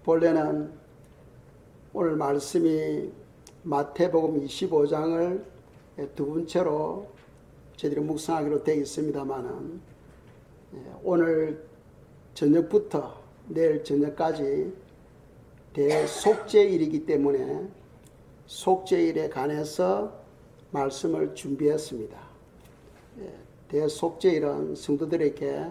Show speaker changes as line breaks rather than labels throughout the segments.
본래는 오늘 말씀이 마태복음 25장을 두 번째로 저희들이 묵상하기로 되어 있습니다만은 오늘 저녁부터 내일 저녁까지 대속죄일이기 때문에 속죄일에 관해서 말씀을 준비했습니다. 대속죄일은 성도들에게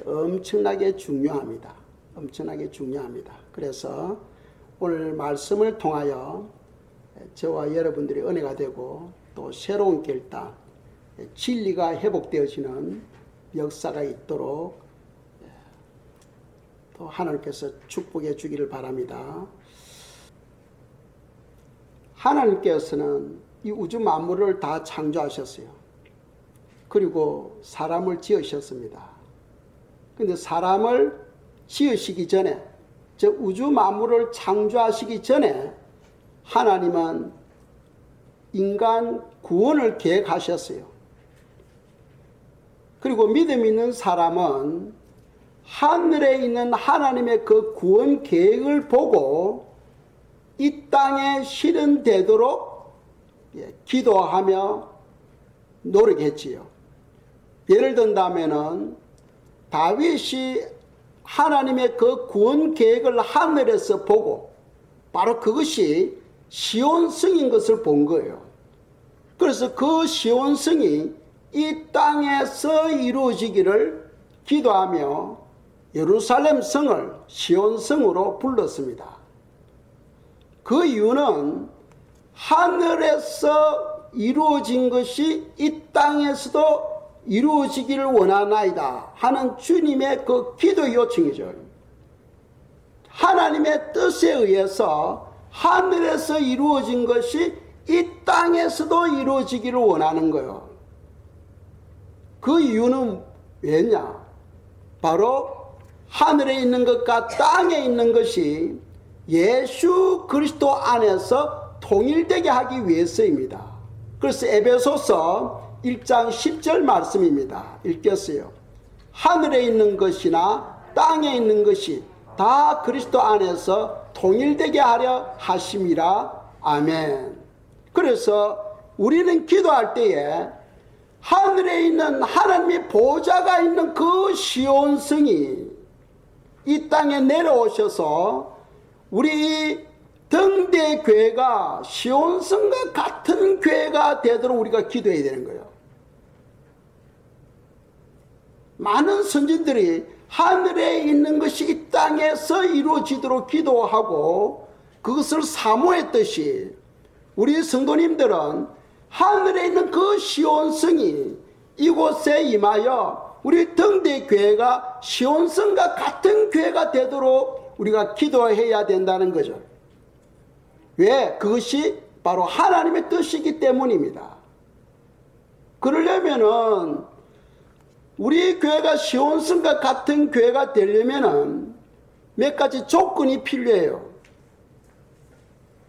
엄청나게 중요합니다. 엄청나게 중요합니다. 그래서 오늘 말씀을 통하여 저와 여러분들이 은혜가 되고 또 새로운 결단, 진리가 회복되어지는 역사가 있도록 또 하나님께서 축복해 주기를 바랍니다. 하나님께서는 이 우주 만물을 다 창조하셨어요. 그리고 사람을 지으셨습니다. 근데 사람을 지으시기 전에, 저 우주 만물을 창조하시기 전에 하나님은 인간 구원을 계획하셨어요. 그리고 믿음 있는 사람은 하늘에 있는 하나님의 그 구원 계획을 보고 이 땅에 실현되도록 기도하며 노력했지요. 예를 든다면은 다윗이 하나님의 그 구원 계획을 하늘에서 보고 바로 그것이 시온성인 것을 본 거예요. 그래서 그 시온성이 이 땅에서 이루어지기를 기도하며 예루살렘 성을 시온성으로 불렀습니다. 그 이유는 하늘에서 이루어진 것이 이 땅에서도 이루어지기를 원하나이다 하는 주님의 그 기도 요청이죠. 하나님의 뜻에 의해서 하늘에서 이루어진 것이 이 땅에서도 이루어지기를 원하는 거예요. 그 이유는 왜냐? 바로 하늘에 있는 것과 땅에 있는 것이 예수 그리스도 안에서 통일되게 하기 위해서입니다. 그래서 에베소서 1장 10절 말씀입니다. 읽겠어요. 하늘에 있는 것이나 땅에 있는 것이 다 그리스도 안에서 통일되게 하려 하심이라. 아멘. 그래서 우리는 기도할 때에 하늘에 있는 하나님의 보좌가 있는 그 시온성이 이 땅에 내려오셔서 우리 등대 교회가 시온성과 같은 교회가 되도록 우리가 기도해야 되는 거예요. 많은 선진들이 하늘에 있는 것이 이 땅에서 이루어지도록 기도하고 그것을 사모했듯이 우리 성도님들은 하늘에 있는 그 시온성이 이곳에 임하여 우리 등대 교회가 시온성과 같은 교회가 되도록 우리가 기도해야 된다는 거죠. 왜? 그것이 바로 하나님의 뜻이기 때문입니다. 그러려면은 우리 교회가 시온성과 같은 교회가 되려면은 몇 가지 조건이 필요해요.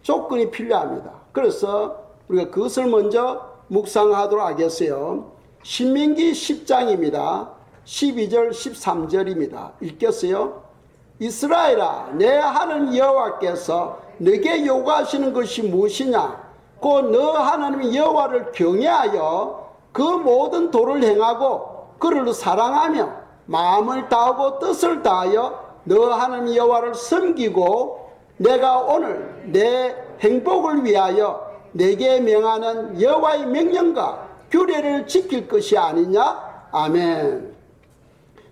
조건이 필요합니다. 그래서 우리가 그것을 먼저 묵상하도록 하겠어요. 신명기 10장입니다. 12절 13절입니다. 읽겠어요? 이스라엘아, 내 하나님 여호와께서 너에게 요구하시는 것이 무엇이냐? 곧 너 하나님 여호와를 경외하여 그 모든 도를 행하고 그를 사랑하며 마음을 다하고 뜻을 다하여 너 하나님 여호와를 섬기고 내가 오늘 내 행복을 위하여 내게 명하는 여호와의 명령과 규례를 지킬 것이 아니냐? 아멘.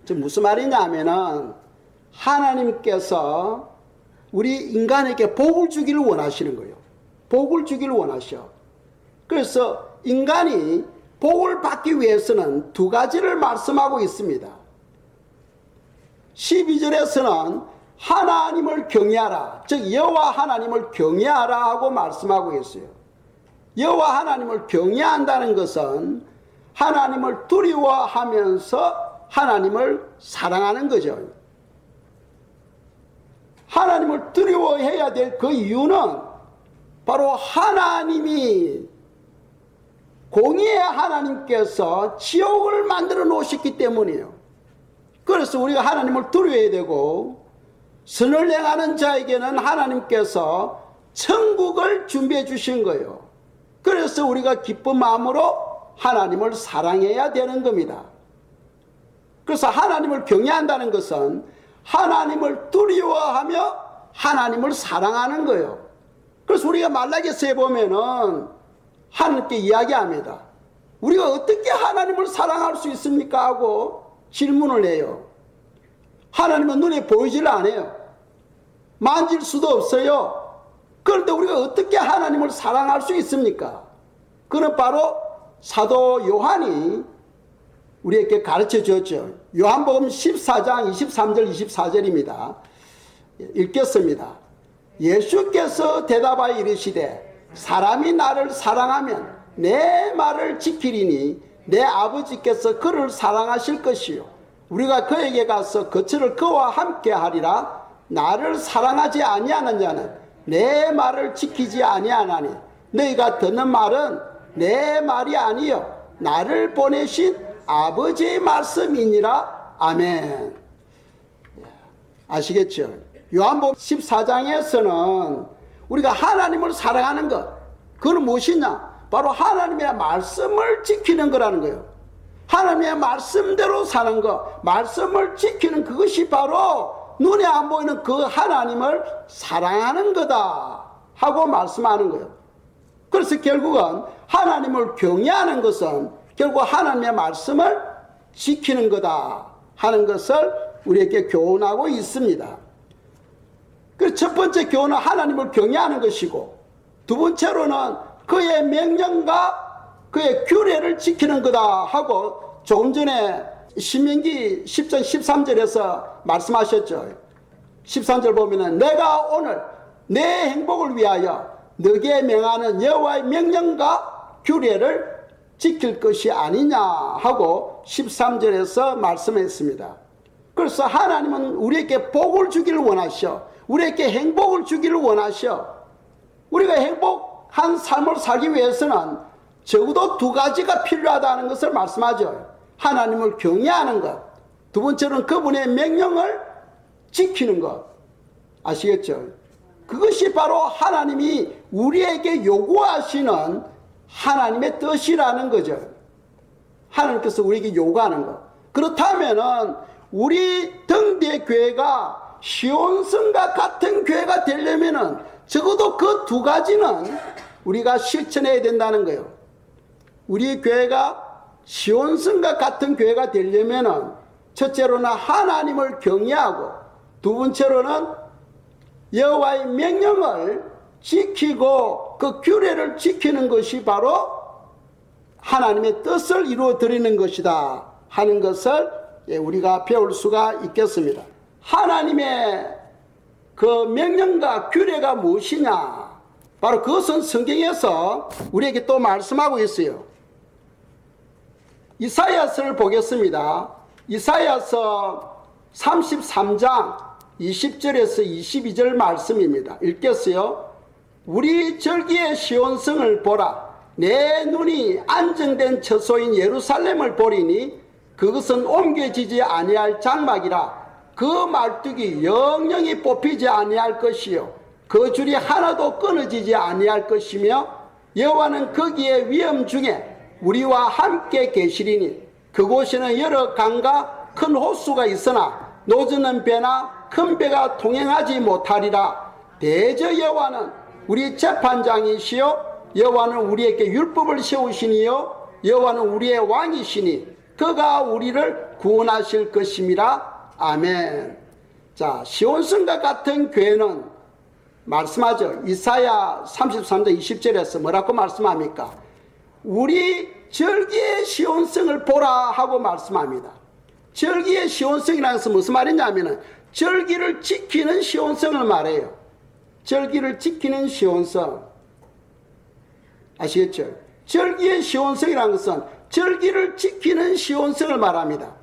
지금 무슨 말이냐 하면은 하나님께서 우리 인간에게 복을 주기를 원하시는 거예요. 복을 주기를 원하셔. 그래서 인간이 복을 받기 위해서는 두 가지를 말씀하고 있습니다. 12절에서는 하나님을 경외하라, 즉 여호와 하나님을 경외하라 하고 말씀하고 있어요. 여호와 하나님을 경외한다는 것은 하나님을 두려워하면서 하나님을 사랑하는 거죠. 하나님을 두려워해야 될 그 이유는 바로 하나님이 공의의 하나님께서 지옥을 만들어 놓으셨기 때문이에요. 그래서 우리가 하나님을 두려워해야 되고 선을 행하는 자에게는 하나님께서 천국을 준비해 주신 거예요. 그래서 우리가 기쁜 마음으로 하나님을 사랑해야 되는 겁니다. 그래서 하나님을 경외한다는 것은 하나님을 두려워하며 하나님을 사랑하는 거예요. 그래서 우리가 말라기서에 보면은 하나님께 이야기합니다. 우리가 어떻게 하나님을 사랑할 수 있습니까? 하고 질문을 해요. 하나님은 눈에 보이질 않아요. 만질 수도 없어요. 그런데 우리가 어떻게 하나님을 사랑할 수 있습니까? 그는 바로 사도 요한이 우리에게 가르쳐 주었죠. 요한복음 14장 23절 24절입니다. 읽겠습니다. 예수께서 대답하여 이르시되 사람이 나를 사랑하면 내 말을 지키리니 내 아버지께서 그를 사랑하실 것이요 우리가 그에게 가서 거처를 그와 함께 하리라. 나를 사랑하지 아니하는 자는 내 말을 지키지 아니하나니 너희가 듣는 말은 내 말이 아니요 나를 보내신 아버지의 말씀이니라. 아멘. 아시겠죠? 요한복음 14장에서는 우리가 하나님을 사랑하는 것, 그건 무엇이냐? 바로 하나님의 말씀을 지키는 거라는 거예요. 하나님의 말씀대로 사는 것, 말씀을 지키는 그것이 바로 눈에 안 보이는 그 하나님을 사랑하는 거다 하고 말씀하는 거예요. 그래서 결국은 하나님을 경외하는 것은 결국 하나님의 말씀을 지키는 거다 하는 것을 우리에게 교훈하고 있습니다. 그 첫 번째 교훈은 하나님을 경외하는 것이고, 두 번째로는 그의 명령과 그의 규례를 지키는 거다 하고 조금 전에 신명기 10장 13절에서 말씀하셨죠. 13절 보면은 내가 오늘 내 행복을 위하여 너게 명하는 여호와의 명령과 규례를 지킬 것이 아니냐 하고 13절에서 말씀했습니다. 그래서 하나님은 우리에게 복을 주기를 원하셔. 우리에게 행복을 주기를 원하셔. 우리가 행복한 삶을 살기 위해서는 적어도 두 가지가 필요하다는 것을 말씀하죠. 하나님을 경외하는 것, 두 번째로는 그분의 명령을 지키는 것. 아시겠죠? 그것이 바로 하나님이 우리에게 요구하시는 하나님의 뜻이라는 거죠. 하나님께서 우리에게 요구하는 것. 그렇다면은 우리 등대 교회가 시온성과 같은 교회가 되려면은 적어도 그 두 가지는 우리가 실천해야 된다는 거예요. 우리 교회가 시온성과 같은 교회가 되려면은 첫째로는 하나님을 경외하고, 두 번째로는 여호와의 명령을 지키고 그 규례를 지키는 것이 바로 하나님의 뜻을 이루어 드리는 것이다 하는 것을 우리가 배울 수가 있겠습니다. 하나님의 그 명령과 규례가 무엇이냐? 바로 그것은 성경에서 우리에게 또 말씀하고 있어요. 이사야서를 보겠습니다. 이사야서 33장 20절에서 22절 말씀입니다. 읽겠어요. 우리 절기의 시온성을 보라. 내 눈이 안정된 처소인 예루살렘을 보리니 그것은 옮겨지지 아니할 장막이라. 그 말뚝이 영영이 뽑히지 아니할 것이요 그 줄이 하나도 끊어지지 아니할 것이며 여호와는 거기에 위엄 중에 우리와 함께 계시리니 그곳에는 여러 강과 큰 호수가 있으나 노저는 배나 큰 배가 통행하지 못하리라. 대저 여호와는 우리 재판장이시요 여호와는 우리에게 율법을 세우시니요 여호와는 우리의 왕이시니 그가 우리를 구원하실 것임이라. 아멘. 자, 시온성과 같은 교회는 말씀하죠. 이사야 33장 20절에서 뭐라고 말씀합니까? 우리 절기의 시온성을 보라 하고 말씀합니다. 절기의 시온성이라는 것은 무슨 말이냐면 절기를 지키는 시온성을 말해요. 절기를 지키는 시온성. 아시겠죠? 절기의 시온성이라는 것은 절기를 지키는 시온성을 말합니다.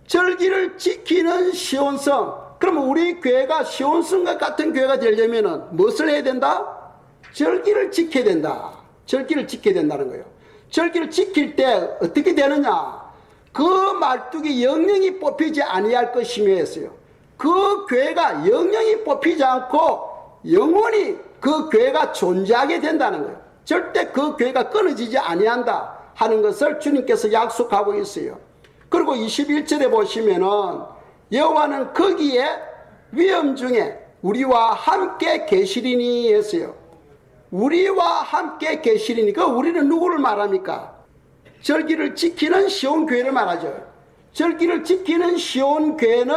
절기를 지키는 시온성. 그러면 우리 교회가 시온성과 같은 교회가 되려면 무엇을 해야 된다? 절기를 지켜야 된다. 절기를 지켜야 된다는 거예요. 절기를 지킬 때 어떻게 되느냐? 그 말뚝이 영영이 뽑히지 아니할 것이며 했어요. 그 교회가 영영이 뽑히지 않고 영원히 그 교회가 존재하게 된다는 거예요. 절대 그 교회가 끊어지지 아니한다 하는 것을 주님께서 약속하고 있어요. 그리고 21절에 보시면은 여호와는 거기에 위험 중에 우리와 함께 계시리니 했어요. 우리와 함께 계시리니, 그 우리는 누구를 말합니까? 절기를 지키는 시온 교회를 말하죠. 절기를 지키는 시온 교회는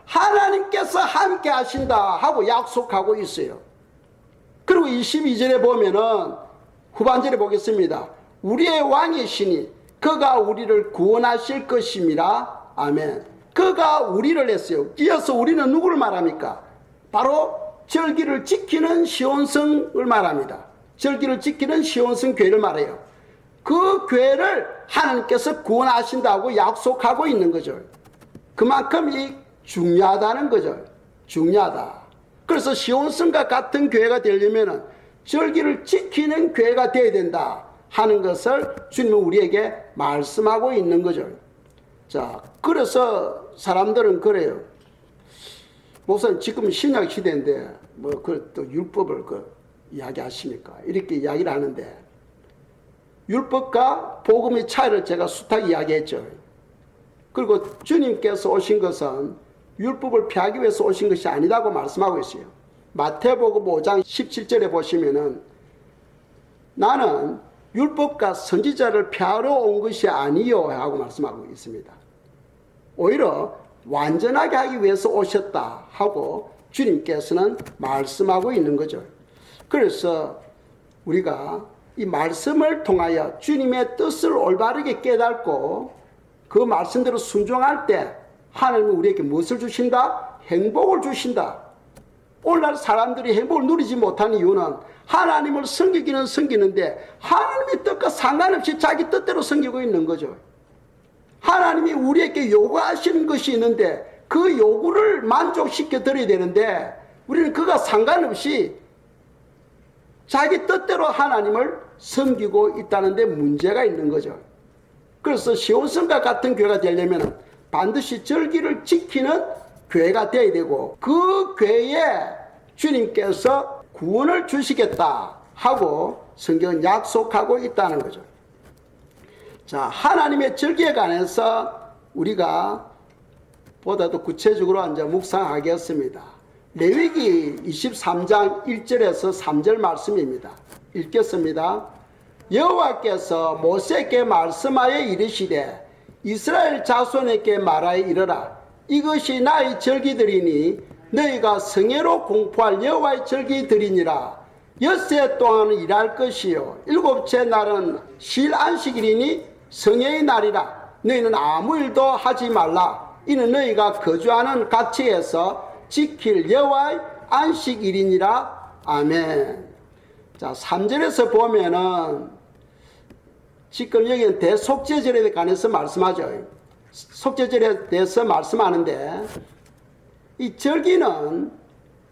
하나님께서 함께 하신다 하고 약속하고 있어요. 그리고 22절에 보면은 후반절에 보겠습니다. 우리의 왕이시니 그가 우리를 구원하실 것임이라. 아멘. 그가 우리를 했어요. 이어서 우리는 누구를 말합니까? 바로 절기를 지키는 시온성을 말합니다. 절기를 지키는 시온성 교회를 말해요. 그 교회를 하나님께서 구원하신다고 약속하고 있는 거죠. 그만큼 이 중요하다는 거죠. 중요하다. 그래서 시온성과 같은 교회가 되려면 절기를 지키는 교회가 되어야 된다 하는 것을 주님은 우리에게 말씀하고 있는 거죠. 자, 그래서 사람들은 그래요. 목사님, 지금 신약 시대인데 또 율법을 이야기하십니까? 이렇게 이야기를 하는데, 율법과 복음의 차이를 제가 숱하게 이야기했죠. 그리고 주님께서 오신 것은 율법을 폐하기 위해서 오신 것이 아니라고 말씀하고 있어요. 마태복음 5장 17절에 보시면은 나는 율법과 선지자를 폐하러 온 것이 아니요 하고 말씀하고 있습니다. 오히려 완전하게 하기 위해서 오셨다 하고 주님께서는 말씀하고 있는 거죠. 그래서 우리가 이 말씀을 통하여 주님의 뜻을 올바르게 깨닫고 그 말씀대로 순종할 때 하나님은 우리에게 무엇을 주신다? 행복을 주신다. 오늘날 사람들이 행복을 누리지 못하는 이유는 하나님을 섬기기는 섬기는데 하나님의 뜻과 상관없이 자기 뜻대로 섬기고 있는 거죠. 하나님이 우리에게 요구하시는 것이 있는데 그 요구를 만족시켜 드려야 되는데 우리는 그가 상관없이 자기 뜻대로 하나님을 섬기고 있다는 데 문제가 있는 거죠. 그래서 시온성과 같은 교회가 되려면 반드시 절기를 지키는 교회가 되어야 되고 그 교회에 주님께서 구원을 주시겠다 하고 성경은 약속하고 있다는 거죠. 자, 하나님의 절기에 관해서 우리가 보다도 구체적으로 이제 묵상하겠습니다. 레위기 23장 1절에서 3절 말씀입니다. 읽겠습니다. 여호와께서 모세에게 말씀하여 이르시되 이스라엘 자손에게 말하여 이르라. 이것이 나의 절기들이니 너희가 성회로 공포할 여호와의 절기들이니라. 엿새 동안은 일할 것이요 일곱째 날은 쉴 안식일이니 성회의 날이라. 너희는 아무 일도 하지 말라. 이는 너희가 거주하는 가치에서 지킬 여호와의 안식일이니라. 아멘. 자, 3절에서 보면은 지금 여기는 대속죄절에 관해서 말씀하죠. 속죄절에 대해서 말씀하는데 이 절기는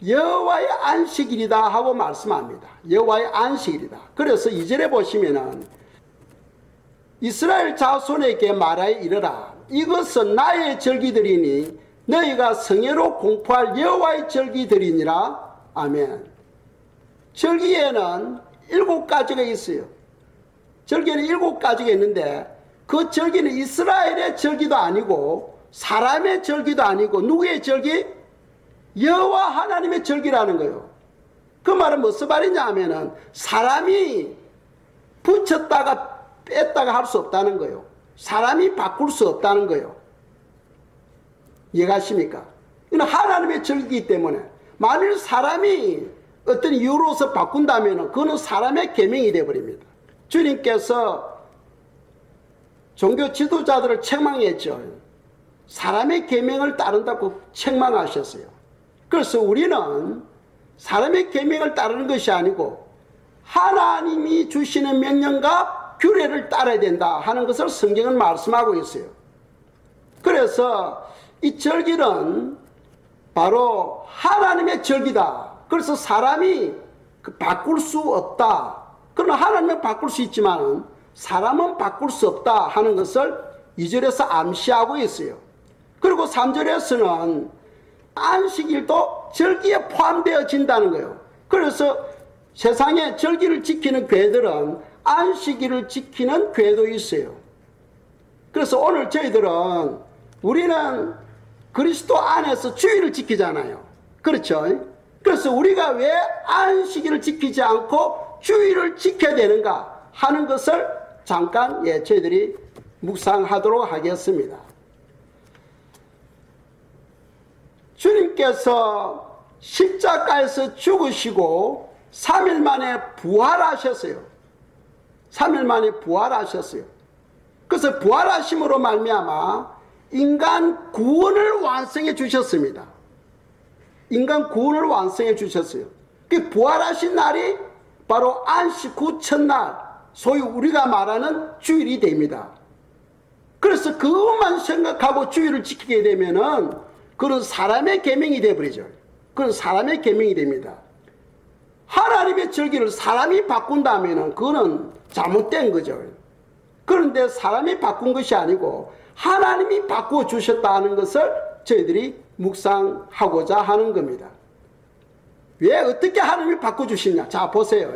여호와의 안식일이다 하고 말씀합니다. 여호와의 안식일이다. 그래서 2절에 보시면은 이스라엘 자손에게 말하여 이르라. 이것은 나의 절기들이니 너희가 성회로 공포할 여호와의 절기들이니라. 아멘. 절기에는 7가지가 있어요. 절기에는 7가지가 있는데 그 절기는 이스라엘의 절기도 아니고 사람의 절기도 아니고 누구의 절기? 여호와 하나님의 절기라는 거예요. 그 말은 무슨 말이냐 하면은 사람이 붙였다가 뺐다가 할 수 없다는 거예요. 사람이 바꿀 수 없다는 거예요. 이해가십니까? 이는 하나님의 절기이기 때문에 만일 사람이 어떤 이유로서 바꾼다면 그거는 사람의 계명이 되어버립니다. 주님께서 종교 지도자들을 책망했죠. 사람의 계명을 따른다고 책망하셨어요. 그래서 우리는 사람의 계명을 따르는 것이 아니고 하나님이 주시는 명령과 규례를 따라야 된다 하는 것을 성경은 말씀하고 있어요. 그래서 이 절기는 바로 하나님의 절기다. 그래서 사람이 바꿀 수 없다. 그러나 하나님은 바꿀 수 있지만 사람은 바꿀 수 없다 하는 것을 2절에서 암시하고 있어요. 그리고 3절에서는 안식일도 절기에 포함되어진다는 거예요. 그래서 세상에 절기를 지키는 교회들은 안식일을 지키는 교회도 있어요. 그래서 오늘 저희들은 우리는 그리스도 안에서 주일을 지키잖아요. 그렇죠? 그래서 우리가 왜 안식일을 지키지 않고 주일을 지켜야 되는가 하는 것을 잠깐 저희들이 묵상하도록 하겠습니다. 주님께서 십자가에서 죽으시고 3일 만에 부활하셨어요. 3일 만에 부활하셨어요. 그래서 부활하심으로 말미암아 인간 구원을 완성해 주셨습니다. 인간 구원을 완성해 주셨어요. 그 부활하신 날이 바로 안식 후 첫날, 소위 우리가 말하는 주일이 됩니다. 그래서 그것만 생각하고 주일을 지키게 되면은 그런 사람의 계명이 되어버리죠. 그건 사람의 계명이 됩니다. 하나님의 절기를 사람이 바꾼다면은 그거는 잘못된 거죠. 그런데 사람이 바꾼 것이 아니고 하나님이 바꾸어 주셨다는 것을 저희들이 묵상하고자 하는 겁니다. 왜 어떻게 하나님이 바꿔주시냐? 자, 보세요.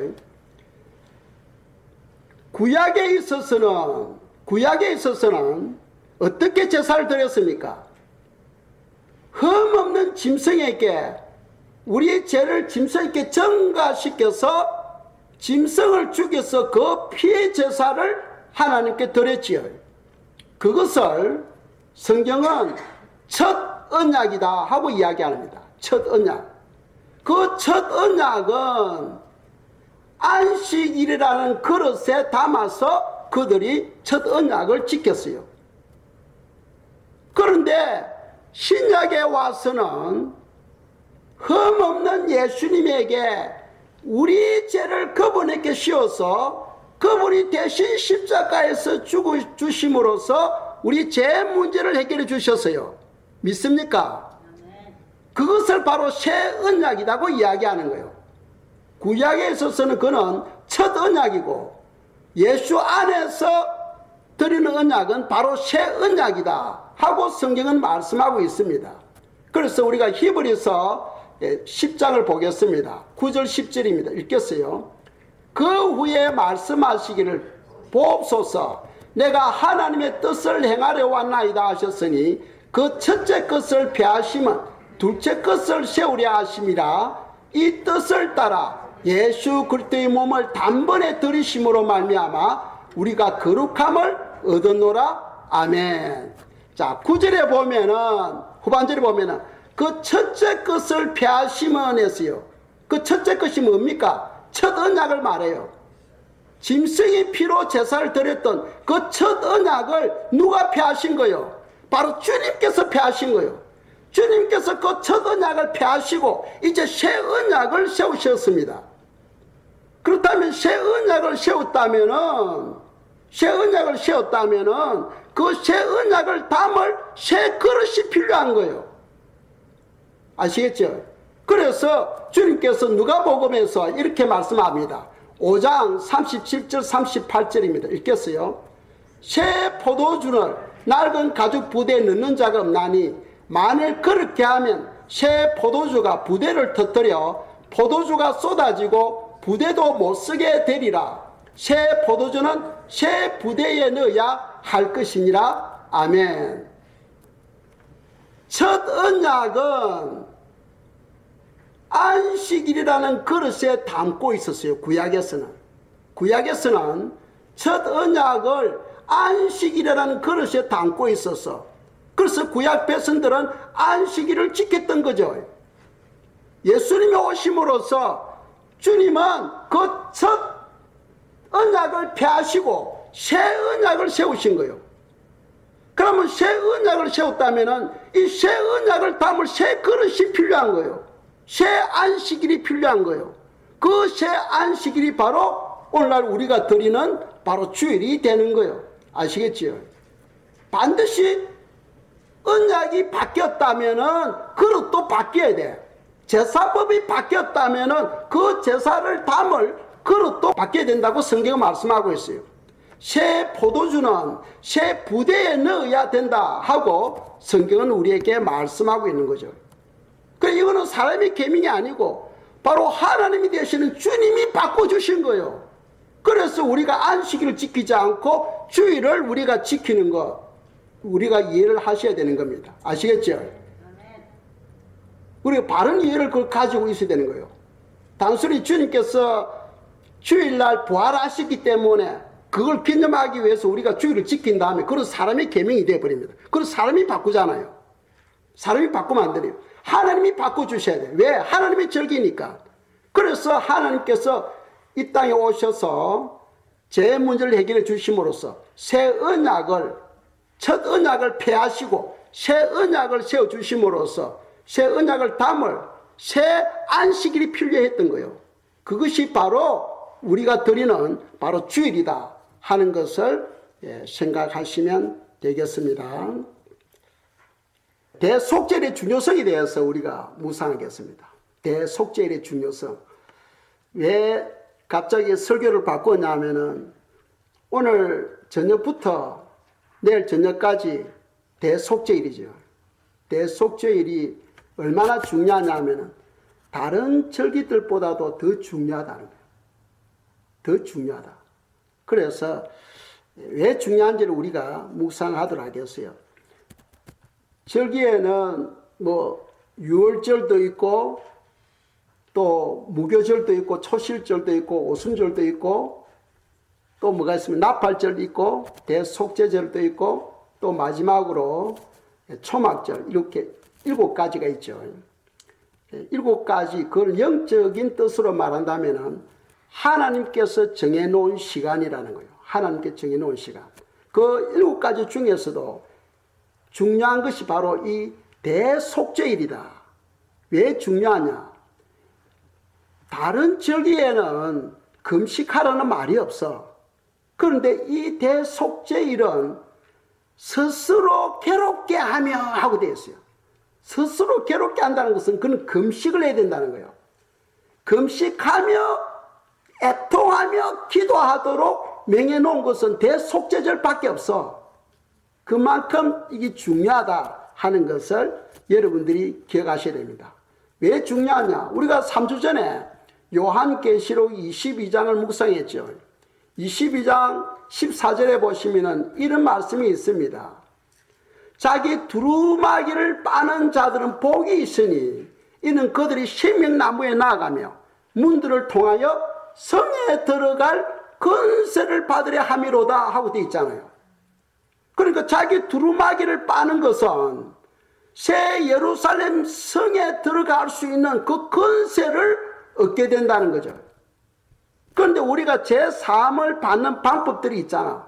구약에 있어서는 어떻게 제사를 드렸습니까? 흠없는 짐승에게 우리의 죄를 짐승에게 전가시켜서 짐승을 죽여서 그 피의 제사를 하나님께 드렸지요. 그것을 성경은 첫 언약이다 하고 이야기합니다. 첫 언약. 그 첫 언약은 안식일이라는 그릇에 담아서 그들이 첫 언약을 지켰어요. 그런데 신약에 와서는 흠없는 예수님에게 우리 죄를 그분에게 씌워서 그분이 대신 십자가에서 죽으심으로써 우리 죄 문제를 해결해 주셨어요. 믿습니까? 그것을 바로 새 언약이라고 이야기하는 거예요. 구약에 있어서는 그는 첫 언약이고 예수 안에서 드리는 언약은 바로 새 언약이다 하고 성경은 말씀하고 있습니다. 그래서 우리가 히브리서 10장을 보겠습니다. 9절 10절입니다. 읽겠어요. 그 후에 말씀하시기를 보옵소서 내가 하나님의 뜻을 행하려 왔나이다 하셨으니 그 첫째 것을 폐하심은 둘째 것을 세우려 하심이라. 이 뜻을 따라 예수 그리스도의 몸을 단번에 들이심으로 말미암아 우리가 거룩함을 얻었노라. 아멘. 자, 9절에 보면은 후반절에 보면은 그 첫째 것을 폐하심은 했어요. 그 첫째 것이 뭡니까? 첫 언약을 말해요. 짐승의 피로 제사를 드렸던 그 첫 언약을 누가 폐하신 거예요? 바로 주님께서 폐하신 거예요. 주님께서 그 첫 언약을 폐하시고 이제 새 언약을 세우셨습니다. 그렇다면 새 언약을 세웠다면은 그 새 언약을 담을 새 그릇이 필요한 거예요. 아시겠죠? 그래서 주님께서 누가복음에서 이렇게 말씀합니다. 5장 37절 38절입니다. 읽겠어요. 새 포도주를 낡은 가죽 부대에 넣는 자가 없나니 만일 그렇게 하면 새 포도주가 부대를 터뜨려 포도주가 쏟아지고 부대도 못 쓰게 되리라. 새 포도주는 새 부대에 넣어야 할 것이니라. 아멘. 첫 언약은 안식일이라는 그릇에 담고 있었어요. 구약에서는 첫 언약을 안식일이라는 그릇에 담고 있었어. 그래서 구약 백성들은 안식일을 지켰던 거죠. 예수님이 오심으로써 주님은 그 첫 언약을 폐하시고 새 언약을 세우신 거예요. 그러면 새 언약을 세웠다면 이 새 언약을 담을 새 그릇이 필요한 거예요. 새 안식일이 필요한 거예요. 그 새 안식일이 바로 오늘날 우리가 드리는 바로 주일이 되는 거예요. 아시겠지요? 반드시 언약이 바뀌었다면은 그릇도 바뀌어야 돼. 제사법이 바뀌었다면은 그 제사를 담을 그릇도 바뀌어야 된다고 성경은 말씀하고 있어요. 새 포도주는 새 부대에 넣어야 된다 하고 성경은 우리에게 말씀하고 있는 거죠. 그 이거는 사람의 계명이 아니고 바로 하나님이 되시는 주님이 바꿔주신 거예요. 그래서 우리가 안식일을 지키지 않고 주일을 우리가 지키는 거, 우리가 이해를 하셔야 되는 겁니다. 아시겠죠? 우리가 바른 이해를 그걸 가지고 있어야 되는 거예요. 단순히 주님께서 주일날 부활하셨기 때문에 그걸 기념하기 위해서 우리가 주일을 지킨 다음에 그런 사람의 계명이 되어버립니다. 그건 사람이 바꾸잖아요. 사람이 바꾸면 안 돼요. 하나님이 바꿔주셔야 돼요. 왜? 하나님의 절기니까. 그래서 하나님께서 이 땅에 오셔서 제 문제를 해결해 주심으로써 새 언약을, 첫 언약을 폐하시고 새 언약을 세워주심으로써 새 언약을 담을 새 안식일이 필요했던 거예요. 그것이 바로 우리가 드리는 바로 주일이다 하는 것을 생각하시면 되겠습니다. 대속죄의 중요성에 대해서 우리가 묵상하겠습니다. 대속죄의 중요성. 왜 갑자기 설교를 바꿨냐면은 오늘 저녁부터 내일 저녁까지 대속죄일이죠. 대속죄일이 얼마나 중요하냐면은 다른 절기들보다도 더 중요하다는 거예요. 더 중요하다. 그래서 왜 중요한지를 우리가 묵상하도록 하겠어요. 절기에는 뭐 유월절도 있고 또 무교절도 있고 초실절도 있고 오순절도 있고 또 뭐가 있으면 나팔절도 있고 대속죄절도 있고 또 마지막으로 초막절, 이렇게 7가지가 있죠. 7가지, 그걸 영적인 뜻으로 말한다면은 하나님께서 정해놓은 시간이라는 거예요. 하나님께 정해놓은 시간. 그 7가지 중에서도 중요한 것이 바로 이 대속죄일이다. 왜 중요하냐? 다른 절기에는 금식하라는 말이 없어. 그런데 이 대속죄일은 스스로 괴롭게 하며 하고 되어 있어요. 스스로 괴롭게 한다는 것은 그는 금식을 해야 된다는 거예요. 금식하며 애통하며 기도하도록 명해놓은 것은 대속죄절밖에 없어. 그만큼 이게 중요하다 하는 것을 여러분들이 기억하셔야 됩니다. 왜 중요하냐? 우리가 3주 전에 요한계시록 22장을 묵상했죠. 22장 14절에 보시면은 이런 말씀이 있습니다. 자기 두루마기를 빠는 자들은 복이 있으니 이는 그들이 생명나무에 나아가며 문들을 통하여 성에 들어갈 권세를 받으려 함이로다 하고 되어 있잖아요. 그러니까 자기 두루마기를 빠는 것은 새 예루살렘 성에 들어갈 수 있는 그 권세를 얻게 된다는 거죠. 그런데 우리가 제3을 받는 방법들이 있잖아.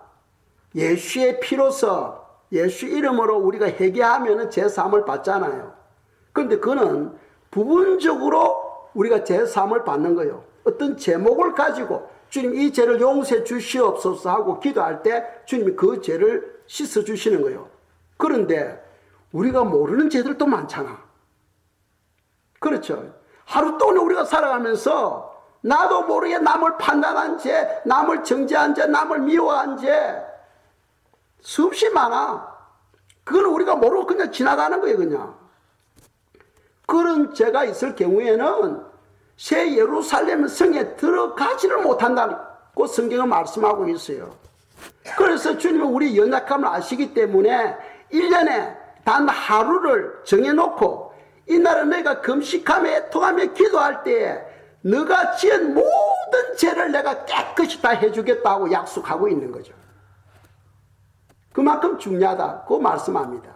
예수의 피로서 예수 이름으로 우리가 회개하면 제3을 받잖아요. 그런데 그거는 부분적으로 우리가 제3을 받는 거예요. 어떤 제목을 가지고 주님 이 죄를 용서해 주시옵소서 하고 기도할 때 주님이 그 죄를 씻어 주시는 거예요. 그런데 우리가 모르는 죄들도 많잖아. 그렇죠. 하루 동안 우리가 살아가면서 나도 모르게 남을 판단한 죄, 남을 정죄한 죄, 남을 미워한 죄 수없이 많아. 그건 우리가 모르고 그냥 지나가는 거예요. 그냥. 그런 죄가 있을 경우에는 새 예루살렘 성에 들어가지를 못한다고 성경은 말씀하고 있어요. 그래서 주님은 우리 연약함을 아시기 때문에 1년에 단 하루를 정해놓고 이날은 내가 금식하며 애통하며 기도할 때에 너가 지은 모든 죄를 내가 깨끗이 다 해주겠다고 약속하고 있는 거죠. 그만큼 중요하다고 말씀합니다.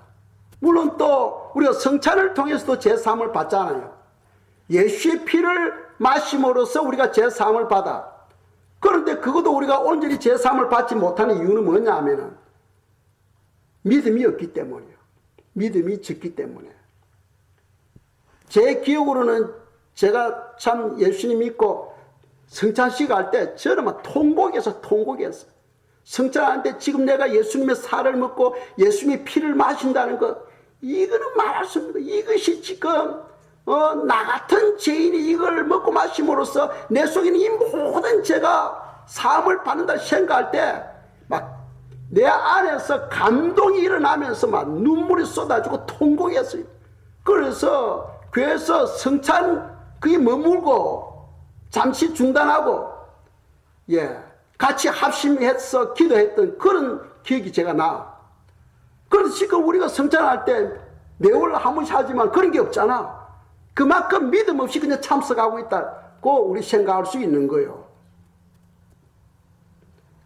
물론 또 우리가 성찬을 통해서도 제3을 받잖아요. 예수의 피를 마심으로써 우리가 제3을 받아. 그런데 그것도 우리가 온전히 제3을 받지 못하는 이유는 뭐냐 하면은 믿음이 없기 때문이에요. 믿음이 적기 때문에. 제 기억으로는 제가 참 예수님 믿고 성찬식 할 때 저는 막 통곡했어. 성찬하는데 지금 내가 예수님의 살을 먹고 예수님의 피를 마신다는 것, 이거는 말할 수 없는 거. 이것이 지금 나 같은 죄인이 이걸 먹고 마심으로써 내 속에 있는 이 모든 죄가 사함을 받는다 생각할 때 막 내 안에서 감동이 일어나면서 막 눈물이 쏟아지고 통곡했어요. 그래서 교회에서 성찬 그게 머물고 잠시 중단하고 같이 합심해서 기도했던 그런 기억이 제가 나. 그래서 지금 우리가 성찬할 때 매월 한 번씩 하지만 그런 게 없잖아. 그만큼 믿음 없이 그냥 참석하고 있다고 우리 생각할 수 있는 거예요.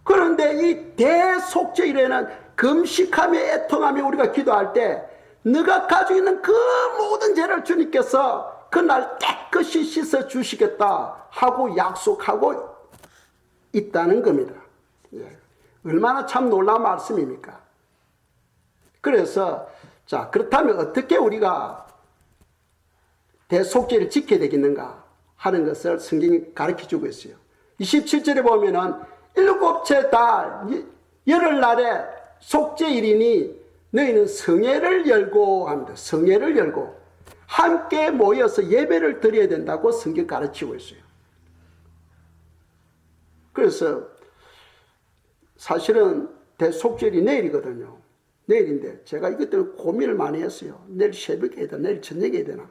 그런데 이 대속죄일에는 금식하며 애통하며 우리가 기도할 때 너가 가지고 있는 그 모든 죄를 주님께서 그날 깨끗이 씻어 주시겠다 하고 약속하고 있다는 겁니다. 얼마나 참 놀라운 말씀입니까? 그래서 자, 그렇다면 어떻게 우리가 대속죄를 지켜야 되겠는가 하는 것을 성경이 가르쳐 주고 있어요. 27절에 보면은 일곱째 달 열흘날에 속죄일이니 너희는 성회를 열고 합니다. 성회를 열고 함께 모여서 예배를 드려야 된다고 성경 가르치고 있어요. 그래서 사실은 대속죄일이 내일이거든요. 내일인데 제가 이것 때문에 고민을 많이 했어요. 내일 새벽에 해야 되나 내일 저녁에 해야 되나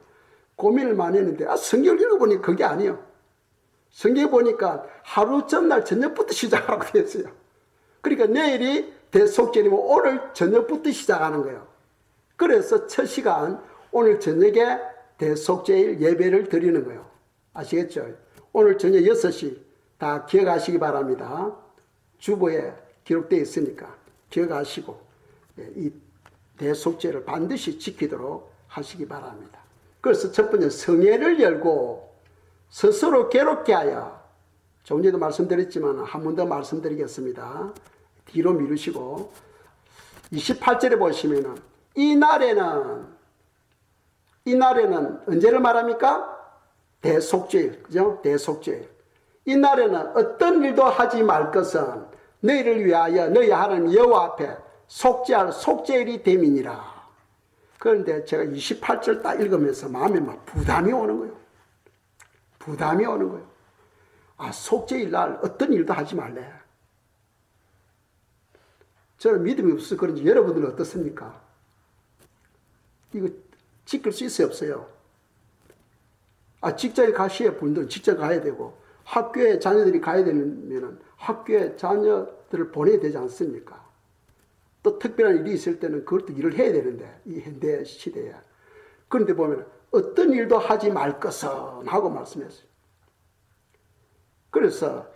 고민을 많이 했는데 성경을 읽어보니 그게 아니에요. 성경에 보니까 하루 전날 저녁부터 시작하라고 되어 있어요. 그러니까 내일이 대속죄일이면 오늘 저녁부터 시작하는 거예요. 그래서 첫 시간 오늘 저녁에 대속죄일 예배를 드리는 거예요. 아시겠죠? 오늘 저녁 6시 다 기억하시기 바랍니다. 주보에 기록되어 있으니까 기억하시고 이 대속죄를 반드시 지키도록 하시기 바랍니다. 그래서 첫 번째 성회를 열고 스스로 괴롭게 하여 조금 전에도 말씀드렸지만 한 번 더 말씀드리겠습니다. 뒤로 미루시고 28절에 보시면은 이날에는 언제를 말합니까? 대속죄일, 그죠? 대속죄일. 이날에는 어떤 일도 하지 말 것은 너희를 위하여 너희 하나님 여호와 앞에 속죄할 속죄일이 됨이니라. 그런데 제가 28절 딱 읽으면서 마음에 막 부담이 오는 거예요. 부담이 오는 거예요. 아, 속죄일 날 어떤 일도 하지 말래. 저는 믿음이 없어서 그런지 여러분들은 어떻습니까? 이거 지킬 수 있어요, 없어요? 아, 직장에 가시는 분들은 직장 가야 되고 학교에 자녀들이 가야 되면 학교에 자녀들을 보내야 되지 않습니까? 또 특별한 일이 있을 때는 그것도 일을 해야 되는데 이 현대 시대에. 그런데 보면 어떤 일도 하지 말 것은 하고 말씀했어요. 그래서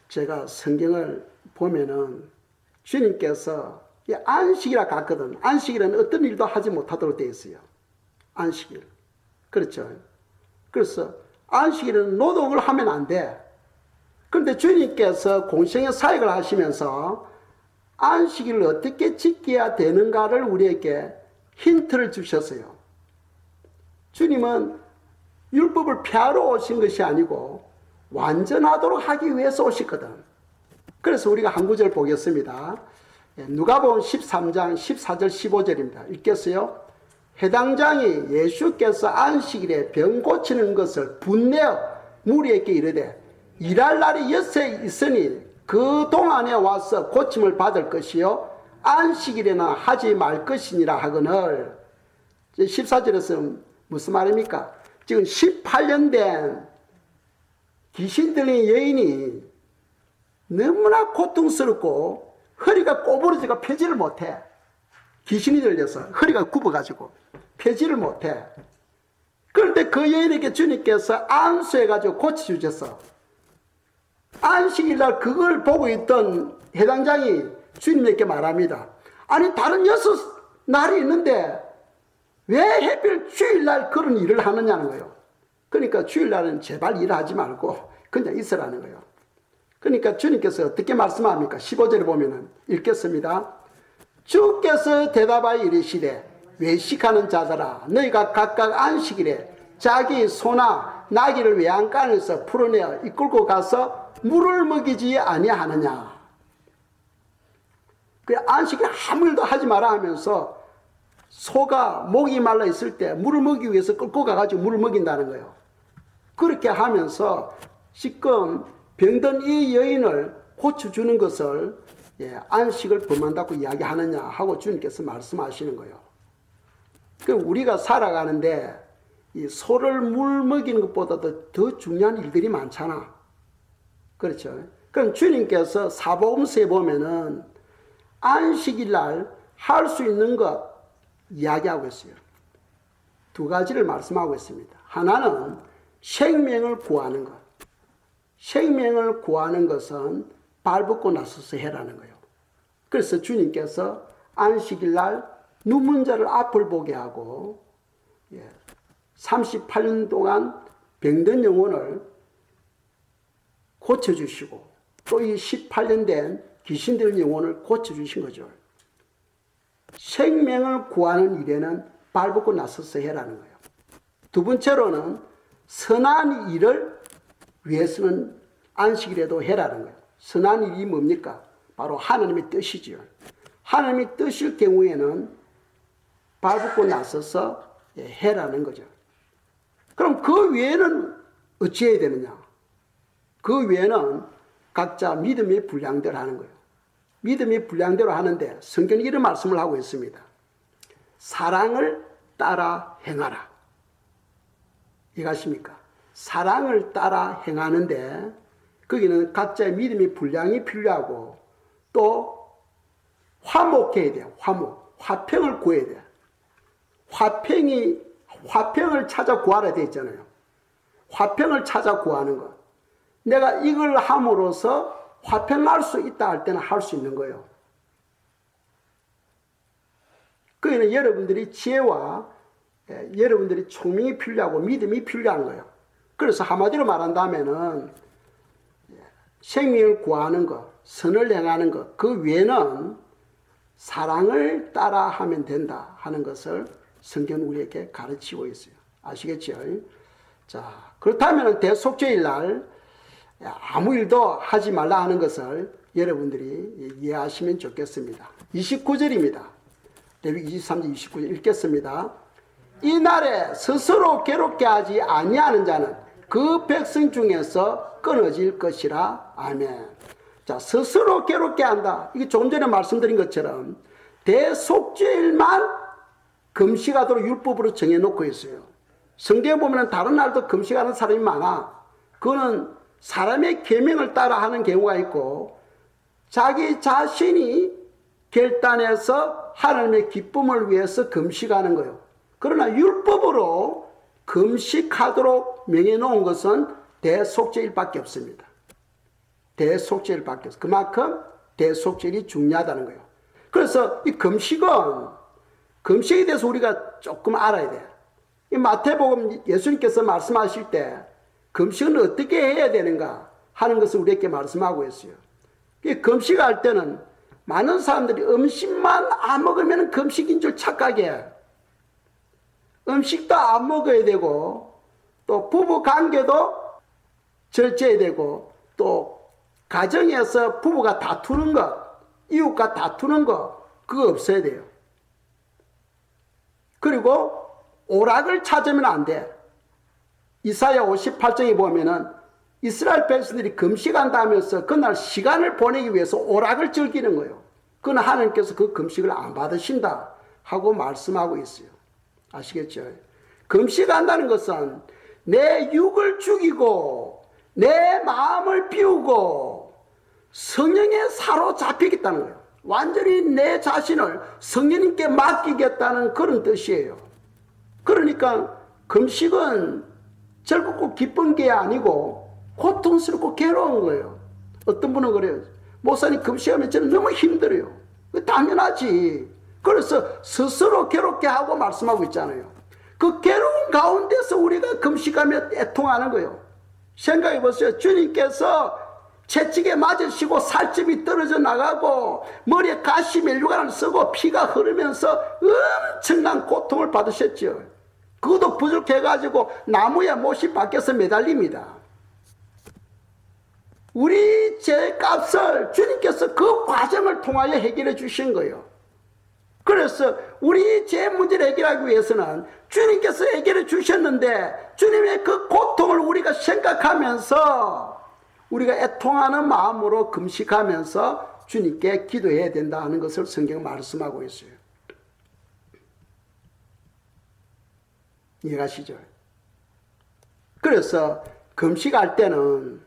제가 성경을 보면은 주님께서 안식이라 갔거든. 안식일에는 어떤 일도 하지 못하도록 되어 있어요. 안식일. 그렇죠. 그래서 안식일에는 노동을 하면 안 돼. 그런데 주님께서 공생의 사역을 하시면서 안식일을 어떻게 지켜야 되는가를 우리에게 힌트를 주셨어요. 주님은 율법을 폐하러 오신 것이 아니고 완전하도록 하기 위해서 오셨거든. 그래서 우리가 한 구절 보겠습니다. 누가복음 13장 14절 15절입니다. 읽겠어요? 해당장이 예수께서 안식일에 병 고치는 것을 분내어 무리에게 이르되 일할 날이 여세 있으니 그 동안에 와서 고침을 받을 것이요 안식일에는 하지 말 것이니라 하거늘. 14절에서 무슨 말입니까? 지금 18년 된 귀신 들린 여인이 너무나 고통스럽고 허리가 꼬부러지고 펴지를 못해. 귀신이 들려서 허리가 굽어가지고 펴지를 못해. 그런데 그 여인에게 주님께서 안수해가지고 고쳐주셨어. 안식일날 그걸 보고 있던 해당장이 주님에게 말합니다. 아니 다른 6날이 있는데 왜 하필 주일날 그런 일을 하느냐는 거예요. 그러니까 주일날은 제발 일하지 말고 그냥 있으라는 거예요. 그러니까 주님께서 어떻게 말씀합니까? 15절에 보면은 읽겠습니다. 주께서 대답하여 이르시되 외식하는 자들아 너희가 각각 안식일에 자기 소나 나귀를 외양간에서 풀어내어 이끌고 가서 물을 먹이지 아니하느냐. 그 안식일에 아무 일도 하지 마라 하면서 소가 목이 말라 있을 때 물을 먹이기 위해서 끌고 가가지고 물을 먹인다는 거예요. 그렇게 하면서 지금 병든 이 여인을 고쳐주는 것을 안식을 범한다고 이야기하느냐 하고 주님께서 말씀하시는 거예요. 그럼 우리가 살아가는데 이 소를 물 먹이는 것보다도 더 중요한 일들이 많잖아. 그렇죠. 그럼 주님께서 사복음서에 보면은 안식일 날 할 수 있는 것 이야기하고 있어요. 두 가지를 말씀하고 있습니다. 하나는 생명을 구하는 것. 생명을 구하는 것은 발벗고 나서서 해라는 거예요. 그래서 주님께서 안식일 날 누문 자를 앞을 보게 하고 38년 동안 병든 영혼을 고쳐주시고 또 이 18년 된 귀신 들린 영혼을 고쳐주신 거죠. 생명을 구하는 일에는 발벗고 나서서 해라는 거예요. 두 번째로는 선한 일을 위해서는 안식일에도 해라는 거예요. 선한 일이 뭡니까? 바로 하나님의 뜻이죠. 하나님의 뜻일 경우에는 발벗고 나서서 해라는 거죠. 그럼 그 외에는 어찌해야 되느냐? 그 외에는 각자 믿음의 분량대로 하는 거예요. 믿음의 분량대로 하는데 성경이 이런 말씀을 하고 있습니다. 사랑을 따라 행하라. 이해가십니까? 사랑을 따라 행하는데 거기는 각자의 믿음의 분량이 필요하고 또 화목해야 돼요. 화평을 구해야 돼요. 화평을 찾아 구하라 되어 있잖아요. 화평을 찾아 구하는 것. 내가 이걸 함으로써 화평할 수 있다 할 때는 할 수 있는 거예요. 거기는 여러분들이 지혜와 여러분들이 총명이 필요하고 믿음이 필요한 거예요. 그래서 한마디로 말한다면은 생명을 구하는 것, 선을 행하는 것, 그 외에는 사랑을 따라 하면 된다 하는 것을 성경은 우리에게 가르치고 있어요. 아시겠죠? 자, 그렇다면 대속죄일 날 아무 일도 하지 말라 하는 것을 여러분들이 이해하시면 좋겠습니다. 29절입니다. 레위기 23절 29절 읽겠습니다. 이 날에 스스로 괴롭게 하지 아니하는 자는 그 백성 중에서 끊어질 것이라. 아멘. 자, 스스로 괴롭게 한다. 이게 조금 전에 말씀드린 것처럼 대속죄일만 금식하도록 율법으로 정해놓고 있어요. 성경에 보면 다른 날도 금식하는 사람이 많아. 그거는 사람의 계명을 따라 하는 경우가 있고 자기 자신이 결단해서 하나님의 기쁨을 위해서 금식하는 거예요. 그러나 율법으로 금식하도록 명해놓은 것은 대속죄일밖에 없습니다. 대속죄일밖에 없어요. 그만큼 대속죄일이 중요하다는 거예요. 그래서 이 금식에 대해서 우리가 조금 알아야 돼요. 이 마태복음 예수님께서 말씀하실 때 금식은 어떻게 해야 되는가 하는 것을 우리에게 말씀하고 있어요. 금식할 때는 많은 사람들이 음식만 안 먹으면 금식인 줄 착각해. 음식도 안 먹어야 되고 또 부부 관계도 절제해야 되고 또 가정에서 부부가 다투는 것, 이웃과 다투는 것 그거 없어야 돼요. 그리고 오락을 찾으면 안 돼. 이사야 58장에 보면은 이스라엘 백성들이 금식한다면서 그날 시간을 보내기 위해서 오락을 즐기는 거예요. 그건 하나님께서 그 금식을 안 받으신다 하고 말씀하고 있어요. 아시겠죠? 금식한다는 것은 내 육을 죽이고 내 마음을 비우고 성령에 사로잡히겠다는 거예요. 완전히 내 자신을 성령님께 맡기겠다는 그런 뜻이에요. 그러니까 금식은 즐겁고 기쁜 게 아니고 고통스럽고 괴로운 거예요. 어떤 분은 그래요. 목사님 금식하면 저는 너무 힘들어요. 당연하지. 그래서 스스로 괴롭게 하고 말씀하고 있잖아요. 그 괴로운 가운데서 우리가 금식하며 애통하는 거예요. 생각해 보세요. 주님께서 채찍에 맞으시고 살집이 떨어져 나가고 머리에 가시 멜류관을 쓰고 피가 흐르면서 엄청난 고통을 받으셨죠. 그것도 부족해가지고 나무에 못이 박혀서 매달립니다. 우리 죄값을 주님께서 그 과정을 통하여 해결해 주신 거예요. 그래서 우리 죄 문제를 해결하기 위해서는 주님께서 해결해 주셨는데 주님의 그 고통을 우리가 생각하면서 우리가 애통하는 마음으로 금식하면서 주님께 기도해야 된다 하는 것을 성경 말씀하고 있어요. 이해가시죠? 그래서 금식할 때는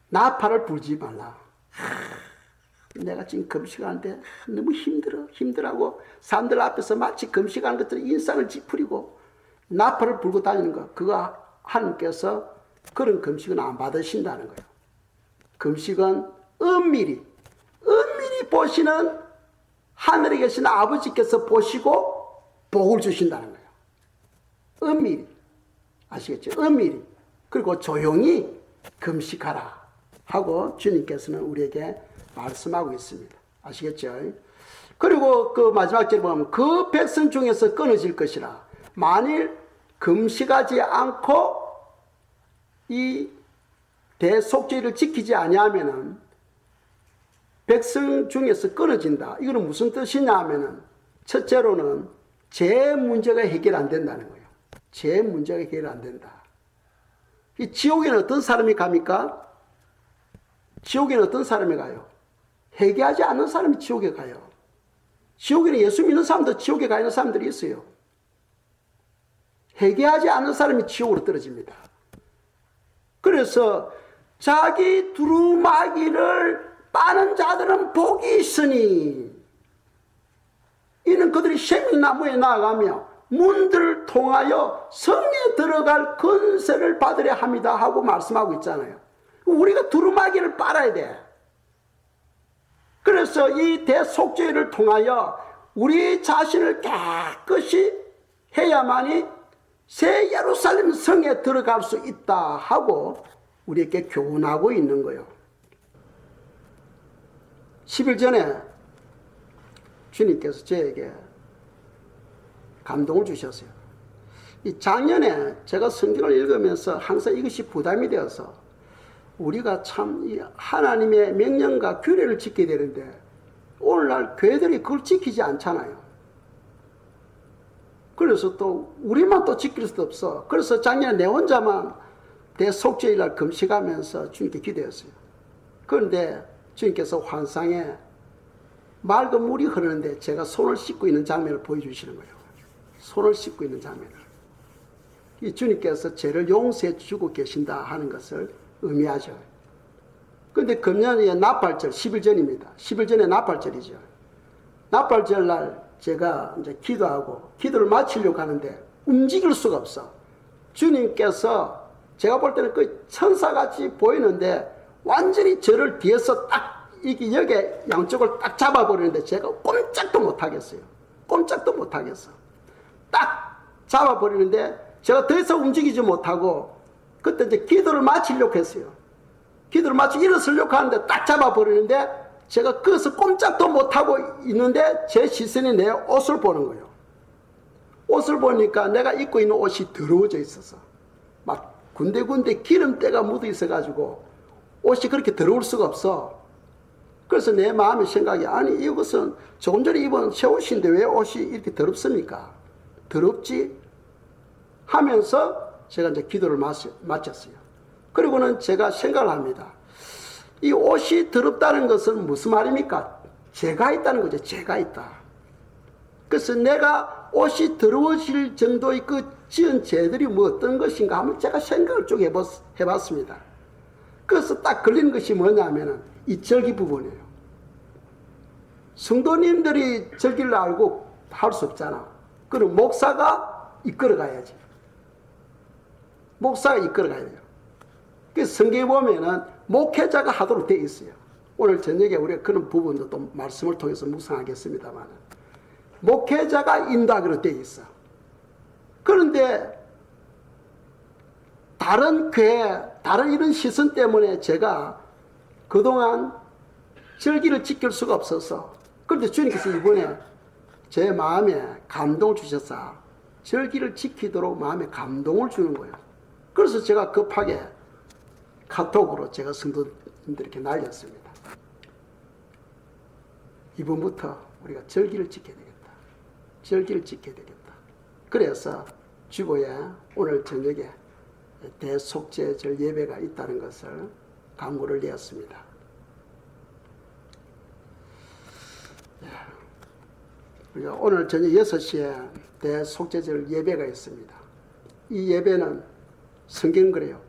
나팔을 불지 말라. 내가 지금 금식하는데 너무 힘들하고 사람들 앞에서 마치 금식하는 것처럼 인상을 찌푸리고 나팔을 불고 다니는 거, 그거 하나님께서 그런 금식은 안 받으신다는 거예요. 금식은 은밀히 보시는 하늘에 계신 아버지께서 보시고 복을 주신다는 거예요. 은밀히. 아시겠죠? 은밀히. 그리고 조용히 금식하라 하고 주님께서는 우리에게 말씀하고 있습니다. 아시겠죠? 그리고 그 마지막 절에 보면 그 백성 중에서 끊어질 것이라. 만일 금식하지 않고 이 대속죄를 지키지 아니하면은 백성 중에서 끊어진다. 이거는 무슨 뜻이냐 하면은 첫째로는 죄 문제가 해결 안 된다는 거예요. 죄 문제가 해결 안 된다. 이 지옥에는 어떤 사람이 갑니까? 지옥에는 어떤 사람이 가요? 회개하지 않는 사람이 지옥에 가요. 지옥에는 예수 믿는 사람도 지옥에 가 있는 사람들이 있어요. 회개하지 않는 사람이 지옥으로 떨어집니다. 그래서 자기 두루마기를 빠는 자들은 복이 있으니 이는 그들이 생명나무에 나아가며 문들을 통하여 성에 들어갈 권세를 받으려 합니다 하고 말씀하고 있잖아요. 우리가 두루마기를 빨아야 돼. 그래서 이 대속죄를 통하여 우리 자신을 깨끗이 해야만이 새 예루살렘 성에 들어갈 수 있다 하고 우리에게 교훈하고 있는 거예요. 10일 전에 주님께서 저에게 감동을 주셨어요. 이 작년에 제가 성경을 읽으면서 항상 이것이 부담이 되어서 우리가 참 하나님의 명령과 규례를 지켜야 되는데 오늘날 교회들이 그걸 지키지 않잖아요. 그래서 또 우리만 또 지킬 수도 없어. 그래서 작년에 내 혼자만 대속죄일날 금식하면서 주님께 기도했어요. 그런데 주님께서 환상에 맑은 물이 흐르는데 제가 손을 씻고 있는 장면을 보여주시는 거예요. 손을 씻고 있는 장면을. 이 주님께서 죄를 용서해 주고 계신다 하는 것을 의미하죠. 그런데 금년에 나팔절 10일 전입니다. 10일 전에 나팔절이죠. 나팔절 날 제가 이제 기도하고 기도를 마치려고 하는데 움직일 수가 없어. 주님께서 제가 볼 때는 그 천사같이 보이는데 완전히 저를 뒤에서 딱 이게 여기에 양쪽을 딱 잡아버리는데 제가 꼼짝도 못하겠어요. 꼼짝도 못하겠어. 딱 잡아버리는데 제가 더 이상 움직이지 못하고 그때 이제 기도를 마치려고 했어요. 기도를 마치고 일어서려고 하는데 딱 잡아버리는데 제가 거기서 꼼짝도 못하고 있는데 제 시선이 내 옷을 보는 거예요. 옷을 보니까 내가 입고 있는 옷이 더러워져 있어서 막 군데군데 기름때가 묻어 있어가지고 옷이 그렇게 더러울 수가 없어. 그래서 내 마음의 생각이 아니 이것은 조금 전에 입은 새 옷인데 왜 옷이 이렇게 더럽습니까? 더럽지? 하면서 제가 이제 기도를 마쳤어요. 그리고는 제가 생각을 합니다. 이 옷이 더럽다는 것은 무슨 말입니까? 죄가 있다는 거죠. 죄가 있다. 그래서 내가 옷이 더러워질 정도의 그 지은 죄들이 뭐 어떤 것인가 하면 제가 생각을 쭉 해봤습니다. 그래서 딱 걸리는 것이 뭐냐면은 이 절기 부분이에요. 성도님들이 절기를 알고 할 수 없잖아. 그럼 목사가 이끌어 가야지. 목사가 이끌어 가야 돼요. 그래서 성경에 보면은 목회자가 하도록 되어 있어요. 오늘 저녁에 우리가 그런 부분도 또 말씀을 통해서 묵상하겠습니다만 목회자가 인도하기로 되어 있어. 그런데 다른 교회, 다른 이런 시선 때문에 제가 그동안 절기를 지킬 수가 없어서 그런데 주님께서 이번에 제 마음에 감동을 주셔서 절기를 지키도록 마음에 감동을 주는 거예요. 그래서 제가 급하게 카톡으로 제가 성도님들에게 날렸습니다. 이번부터 우리가 절기를 지켜야 되겠다. 절기를 지켜야 되겠다. 그래서 주보에 오늘 저녁에 대속죄절 예배가 있다는 것을 강구를 내었습니다. 우리가 오늘 저녁 6시에 대속죄절 예배가 있습니다. 이 예배는 성경은 그래요.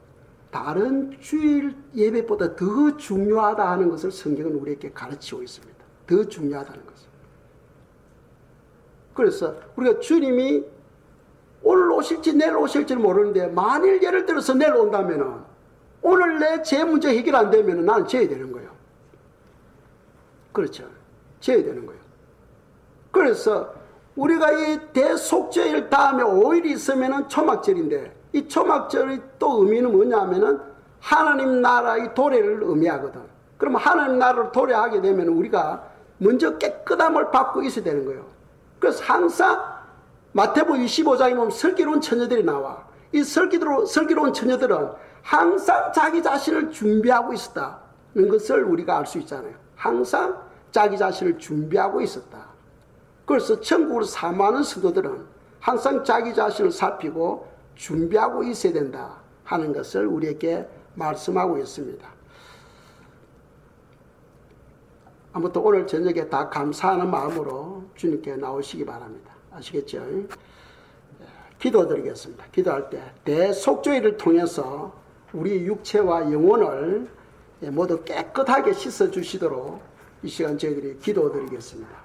다른 주일 예배보다 더 중요하다 하는 것을 성경은 우리에게 가르치고 있습니다. 더 중요하다는 것을. 그래서 우리가 주님이 오늘 오실지 내일 오실지 모르는데 만일 예를 들어서 내일 온다면은 오늘 내 제 문제 해결 안 되면은 나는 져야 되는 거예요. 그렇죠. 져야 되는 거예요. 그래서 우리가 이 대속죄일 다음에 5일이 있으면은 초막절인데 이 초막절의 또 의미는 뭐냐면은 하나님 나라의 도래를 의미하거든. 그럼 하나님 나라를 도래하게 되면 우리가 먼저 깨끗함을 받고 있어야 되는 거예요. 그래서 항상 마태복음 25장에 보면 슬기로운 처녀들이 나와. 이 슬기로운 처녀들은 항상 자기 자신을 준비하고 있었다는 것을 우리가 알 수 있잖아요. 항상 자기 자신을 준비하고 있었다. 그래서 천국으로 사모하는 성도들은 항상 자기 자신을 살피고 준비하고 있어야 된다 하는 것을 우리에게 말씀하고 있습니다. 아무튼 오늘 저녁에 다 감사하는 마음으로 주님께 나오시기 바랍니다. 아시겠죠? 기도드리겠습니다. 기도할 때 대속죄를 통해서 우리 육체와 영혼을 모두 깨끗하게 씻어주시도록 이 시간 저희들이 기도드리겠습니다.